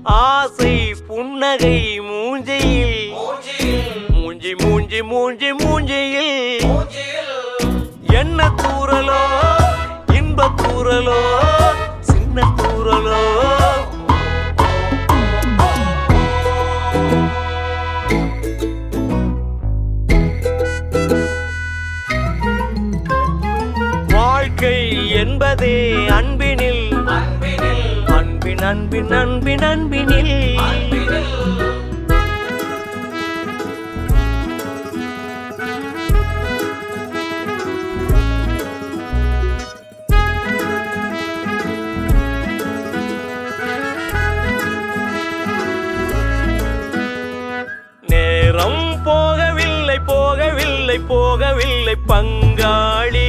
ஆசை புன்னகை மூஞ்சியில் மூஞ்சி மூஞ்சி மூஞ்சி மூஞ்சியில் என்ன தூரலோ இன்ப தூரலோ சின்ன தூரலோ வாழ்க்கை என்பதே அன்பினில் அன்பின் அன்பின் அன்பின் அன்பினில் நேரம் போகவில்லை போகவில்லை போகவில்லை பங்காளி